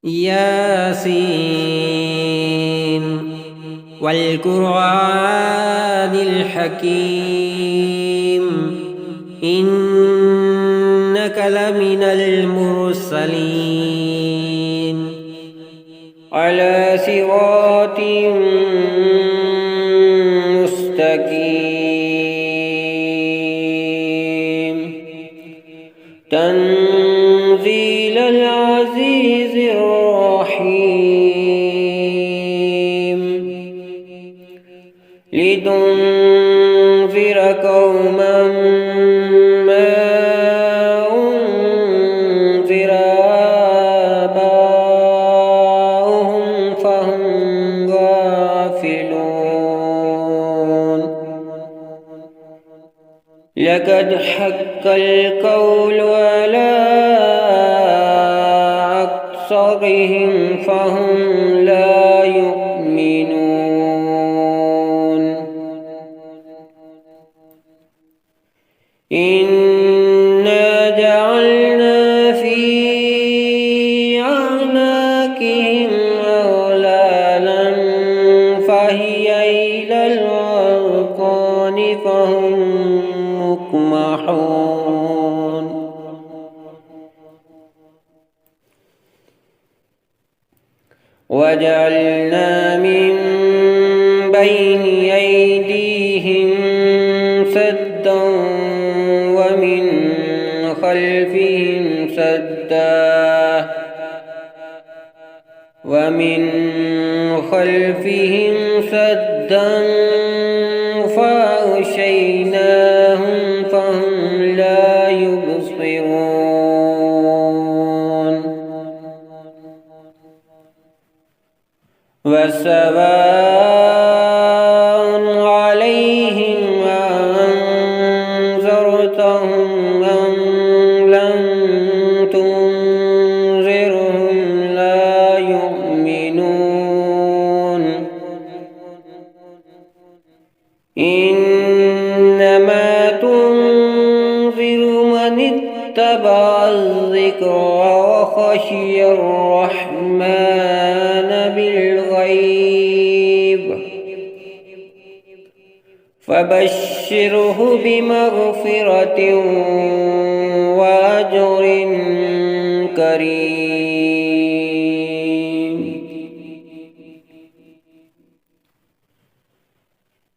ياسين والقرآن الحكيم إنك لمن المرسلين على صراط مستقيم تنزيل العزيز الرحيم لتنذر قوما ما أنذر آباؤهم فهم غافلون لقد حق القول على أكثرهم فهم لا يؤمنون إنا جعلنا في أعناقهم أغلالا فهي إلى الأذقان فهم مقمحون وجعلنا من بين أيديهم سدا ومن خلفهم سدا فأغشيناهم فهم لا يبصرون وسواء عليهم أنذرتهم أم لم تنذرهم لا يؤمنون إنما تنذر من اتبع الذكر وخشي الرحمن بالغيب فبشره بمغفرة وأجر كريم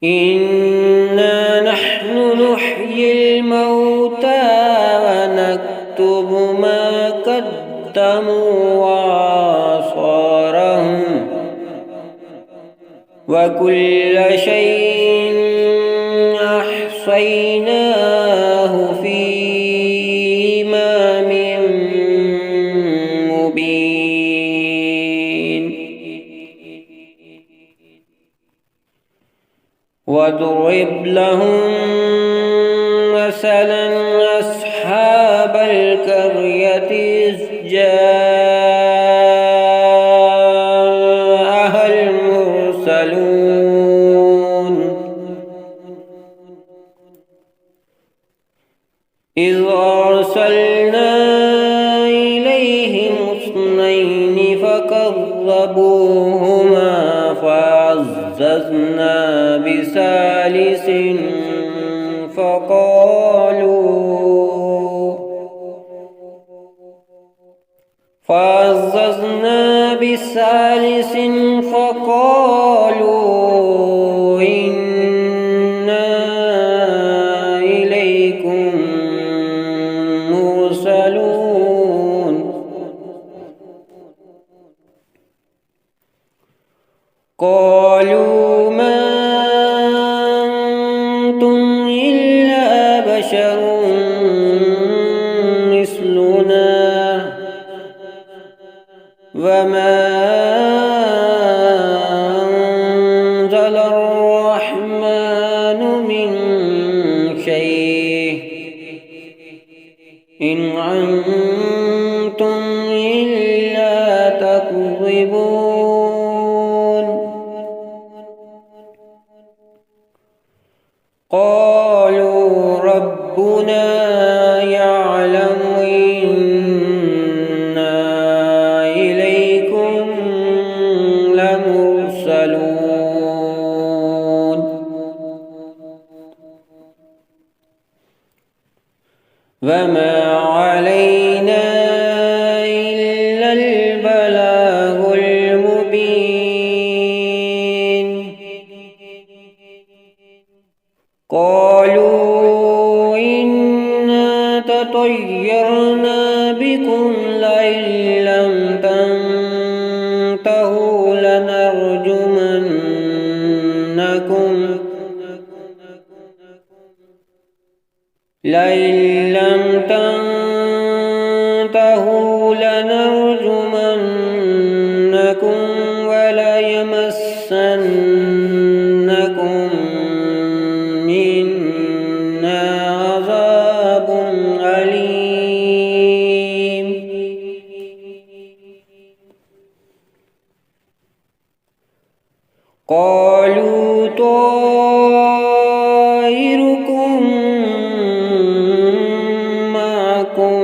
إنا نحن نحيي الموتى ونكتب ما قدموا وآثارهم وكل شيء أحصيناه في إمام مبين واضرب لهم مثلا أصحاب القرية إذ جاءها المرسلون إذ أرسلنا إليهم اثنين فكذبوهما فعززنا بثالث فقالوا إنا إليكم مرسلون قالوا ما أنتم إلا بشر مثلنا وما أنزل الرحمن من شيء إن أنتم إلا تكذبون قالوا ربنا يعلم إنا إليكم لئن لم تنتهوا لنرجمنكم وليمسنكم منا عذاب أليم. قالوا طائركم معكم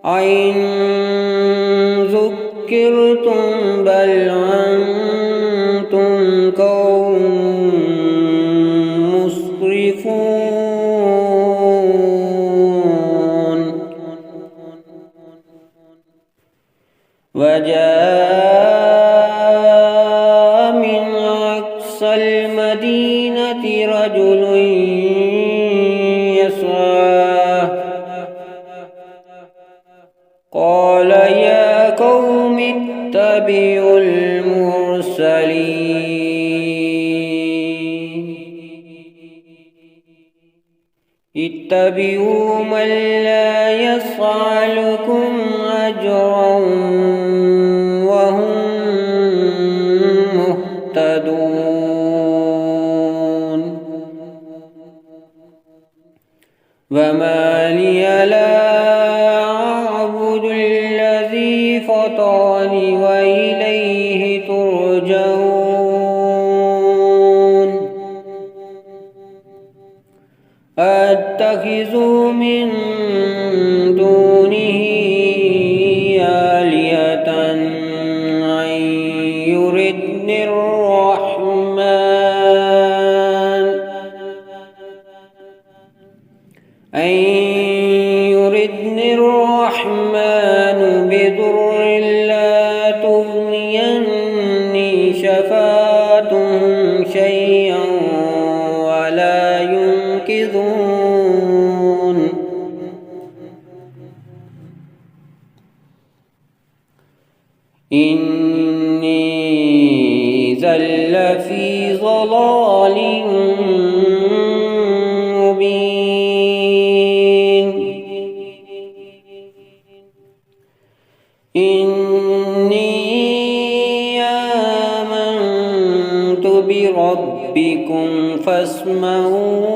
أئن ذكرتم بل أنتم قوم مسرفون. وجاء من أقصى المدينة رجل يسعى قال يا قوم اتبعوا المرسلين اتبعوا من لا يسألكم أجرا وهم مهتدون. وما لي لا أعبد الذي فطرني وإليه ترجعون. أتخذ من دونه آلهة أن يردني الرحمن بضر لا تغني عني شفاعتهم شيئا ولا ينقذون. إني إذا لفي ضلال مبين. إني آمنت بربكم فاسمعون.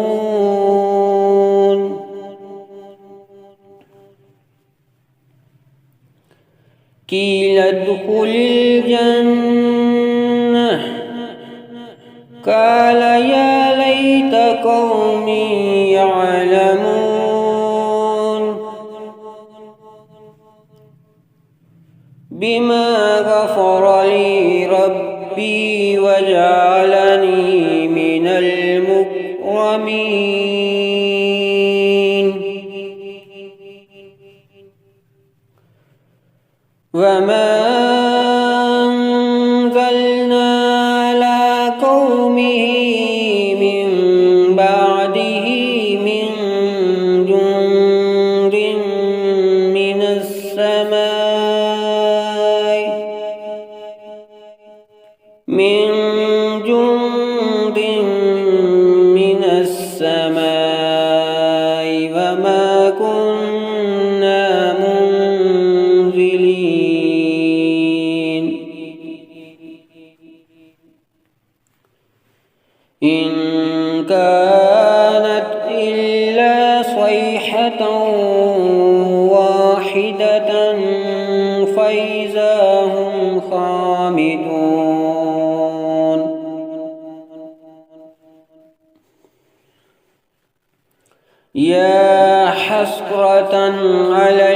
قيل ادخل الجنة قال يا ليت قومي يعلمون بما غفر لي ربي وجعلني من المكرمين. وما أنزلنا على قومه من بعده من جند من السماء وما كنا منزلين. إن كانت إلا صيحة واحدة فإذا هم خامدون. يا حسرة على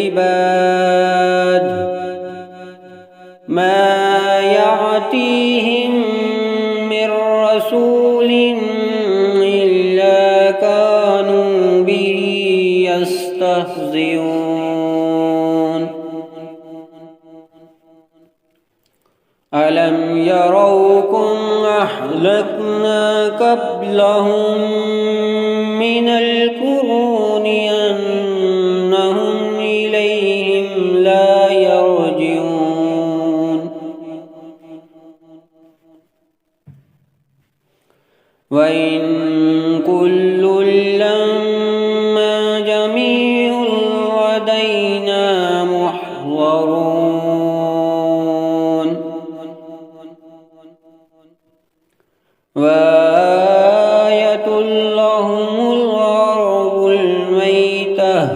العباد ما يأتيهم من رسول إلا كانوا به يستهزئون. ألم يروكم أهلكنا قبلهم من القرون أنهم إليهم لا يرجعون. وإن كل يحضرون وآية لهم الأرض الميتة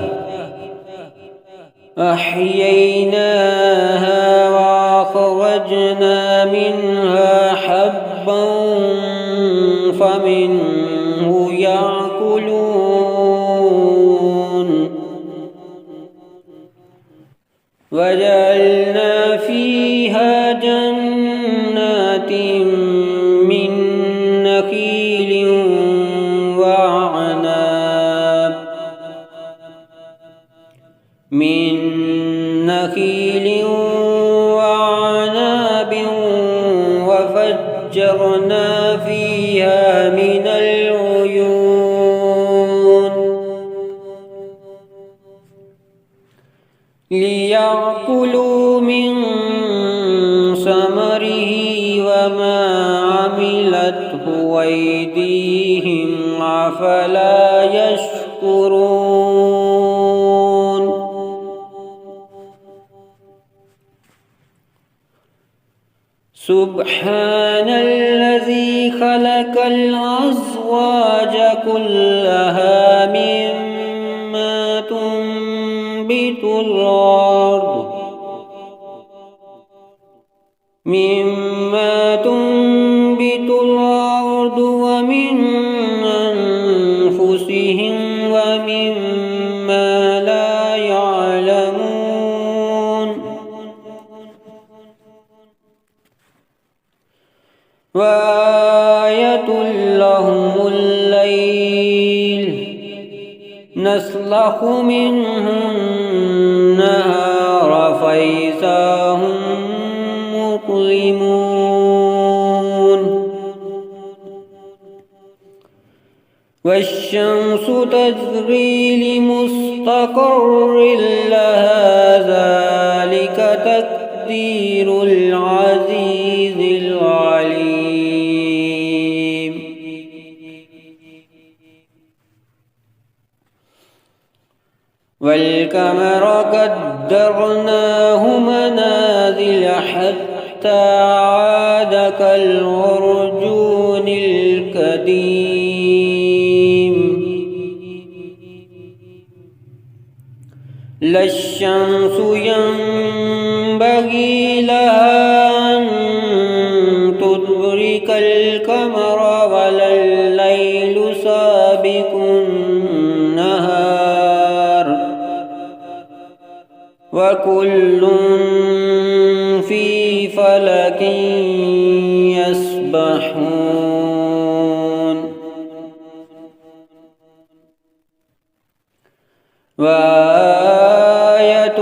أحييناها وأخرجنا منها حبا فمنه يأكلون وجعلنا فيها جنات من نخيل وعناب وفجرنا فيها من العيون ليأكلوا من ثمره وما عملته أيديهم أفلا يشكرون سبحان الذي خلق الأزواج كلها مما تنبت الأرض ومن أنفسهم ومما لا يعلمون وآية لهم الليل نسلخ منه النهار فإذا هم مظلمون والشمس تجري لمستقر لها ذلك تقدير العزيز العليم والقمر قدرناه منازل حتى عاد كالعرجون القديم لا الشمس ينبغي لها أن تدرك القمر ولا الليل سابق النهار وكل في فلك يسبحون وآية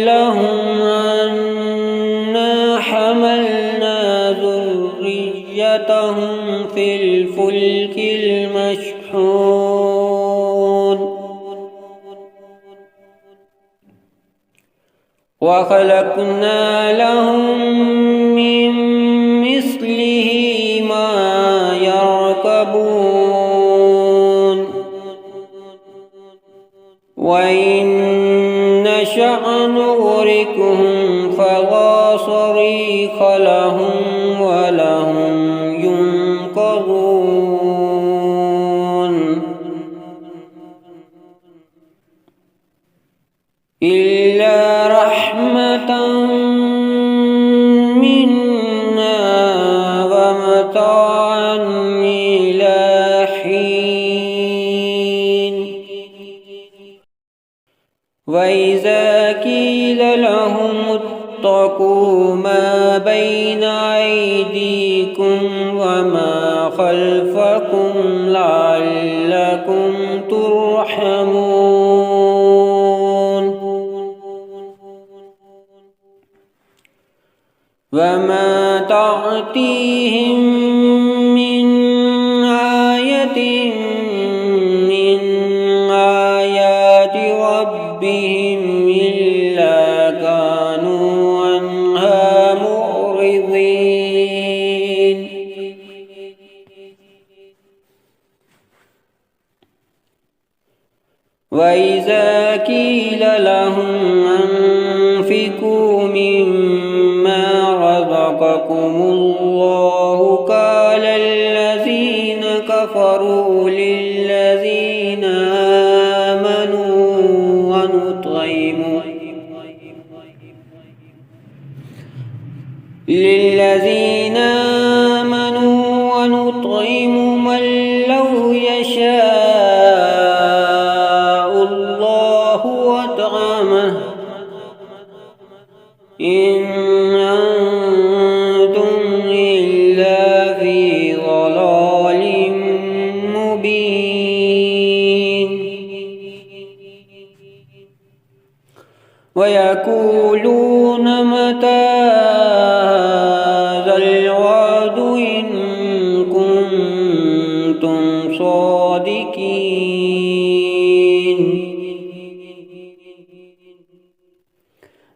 لهم أنا حملنا ذريتهم في الفلك المشحون وخلقنا لهم من مثله ما يركبون وإن نشأ نغرقهم فلا صريخ لهم ولهم ينقذون إلا رحمة منا ومتاعا إلى حين وإذا قيل لهم اتقوا ما بين أيديكم وما خلفكم لعلكم ترحمون وما تأتيهم من آية من آيات ربهم إلا كانوا عنها معرضين وإذا قيل لهم أنفقوا مما رزقكم الله قال الذين كفروا للذين آمنوا ونطعم من لو يشاء الله وطعمه إن أنتم إلا في ضلال مبين ويقولون متى هذا الوعد إن كنتم صادقين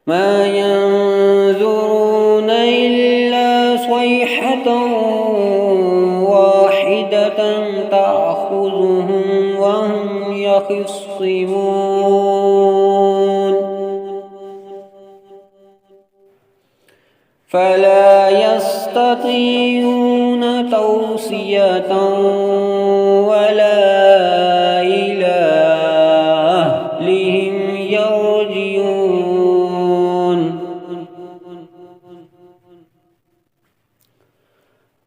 ما ينظرون إلا صيحة واحدة تأخذهم وهم يخصمون فلا يستطيعون توصية ولا إلى أهلهم يرجعون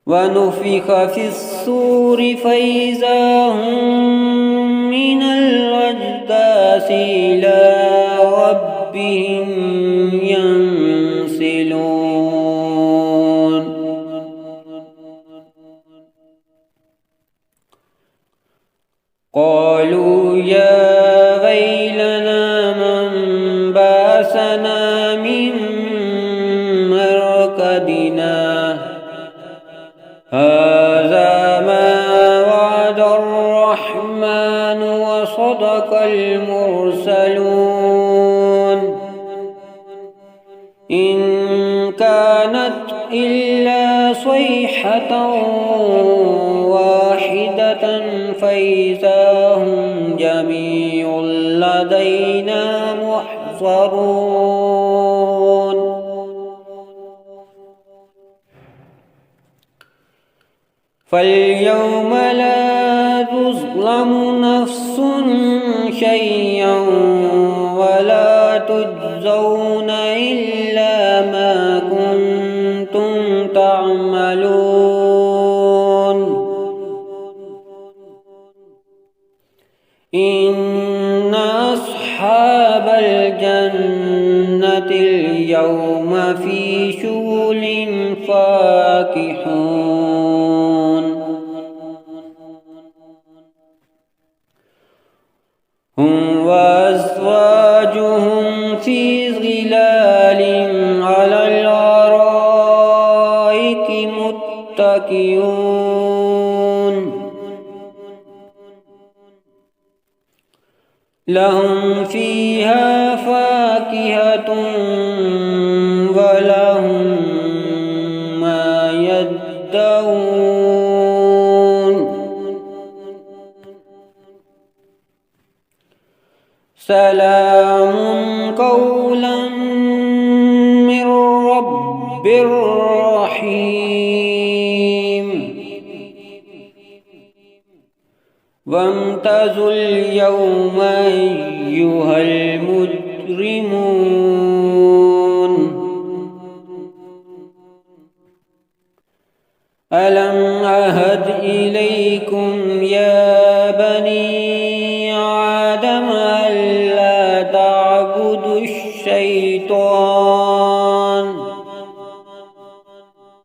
ونفخ في الصور فإذا هم من الأجداث إلى ربهم ينسلون قالوا يا ويلنا من بعثنا من مرقدنا هذا ما وعد الرحمن وصدق المرسلون إن كانت إلا صيحة واحدة فإذا هم جميع لدينا محضرون فاليوم لا تظلم نفس شيئا ولا تجزون إلا ما كنتم تعملون إن أصحاب الجنة اليوم في شغل فاكهون هم وأزواجهم في ظلال على الأرائك متكئون لهم فيها فاكهة ولهم ما يدعون سلام قولا من رب رحيم وامتازوا اليوم أيها المجرمون ألم أعهد إليكم يا بني آدم ألا تعبدوا الشيطان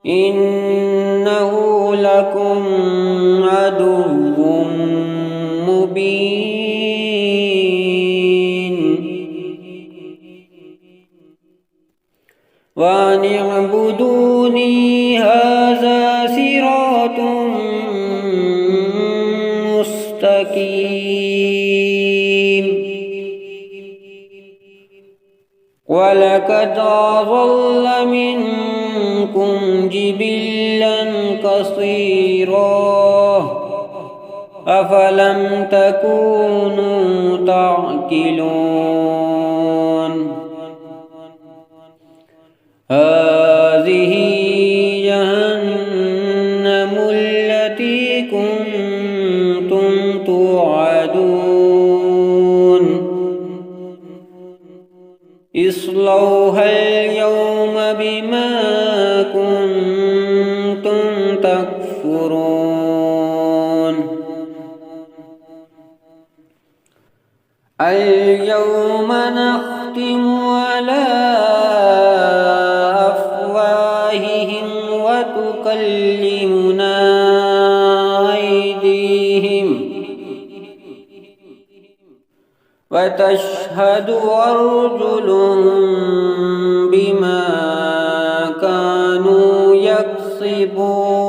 إنه لكم عدو مبين وأن اعبدوني هذا صراط مستقيم ولقد أضل منكم جبلا كثيرا أفلم تكونوا تعقلون هذه جهنم التي كنتم توعدون اصلوها اليوم بما كنتم تكفرون اليوم نختم على أفواههم وتكلمنا أيديهم وتشهد أرجلهم بما كانوا يكسبون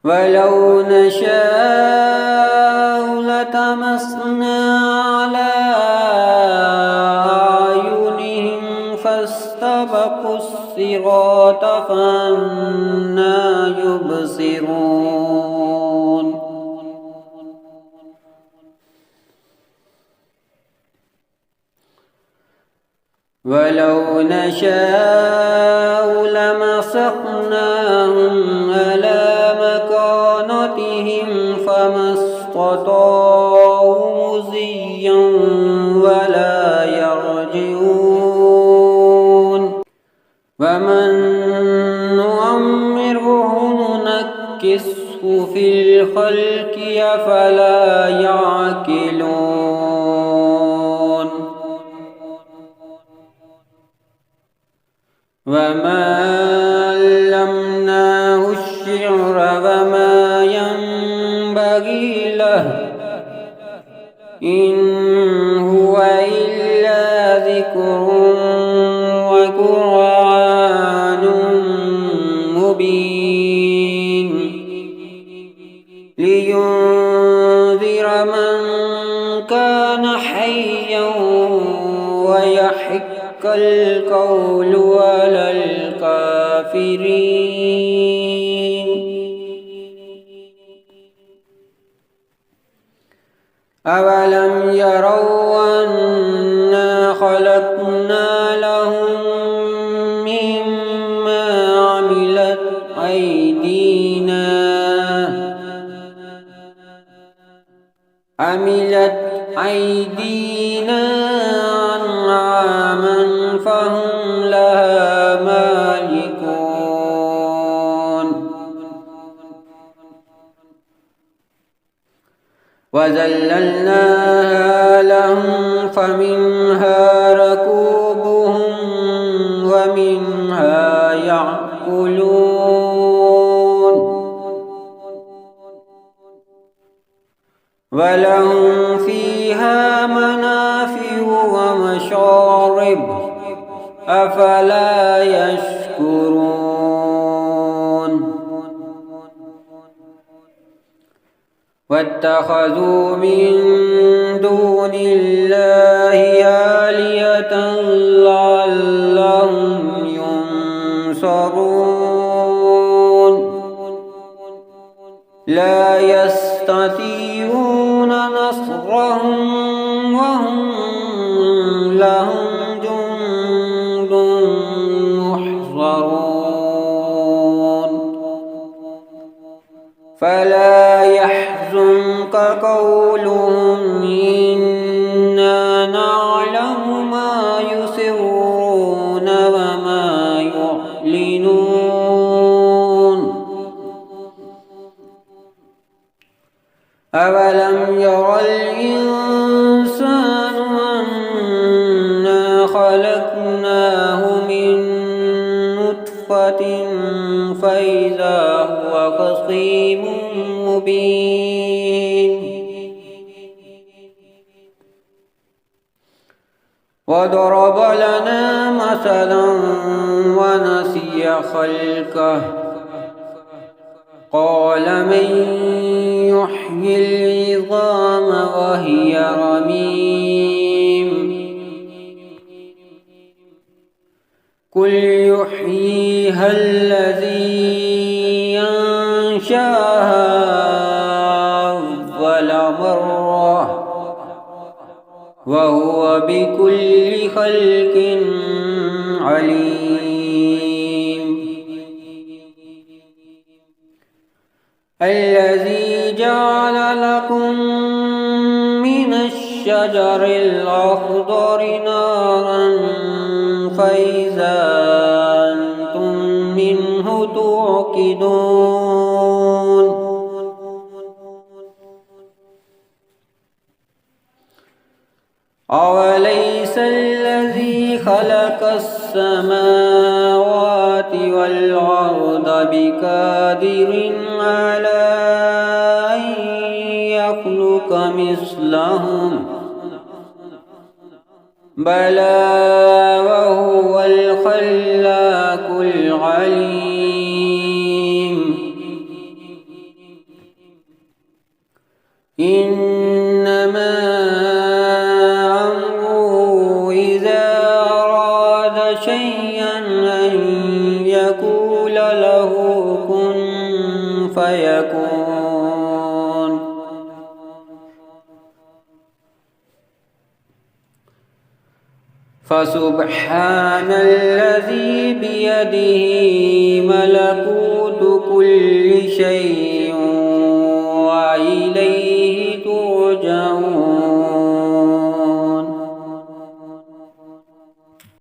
ولو نشاء لطمسنا على أعينهم فاستبقوا الصراط فأنى يبصرون ولو نشاء لمسخناهم على مكانتهم فما استطاعوا مضيا ولا يرجعون ومن نعمره ننكسه في الخلق أفلا يعقلون وما علمناه الشعر وما ينبغي له إن هو إلا ذكر وقرآن مبين لينذر من كان حيا ويحق القول على الكافرين أولم يروا أنا خلقنا لهم مما عملت أيدينا أنعاما فهم لها مالكون وذللناها لهم فمنها ركوبهم ومنها يأكلون ولهم فيها منافع ومشارب أفلا يشكرون واتخذوا من دون الله آلهة لعلهم ينصرون لا يستطيعون نصرهم وهم لهم جند محضرون فلا يحزنك قولهم إنا نعلم ما يسرون وما يعلنون أولم ير الإنسان أنا خلقناه من نطفة فإذا هو خصيم مبين وضرب لنا مثلا ونسي خلقه قال من يحيي العظام وهي رميم قل يحييها الذي أنشأها أول مرة وهو بكل خلق عليم. الذي جعل لكم من الشجر الأخضر نارا فإذا أنتم منه توقدون. أوليس الذي خلق السماوات والأرض بقادر على أن يخلق مثلهم؟ بلى وهو الخلاق العليم. إنما أمره إذا أراد شيئا أن يقول له كن فيكون. فسبحان الذي بيده ملكوت كل شيء وإليه ترجعون.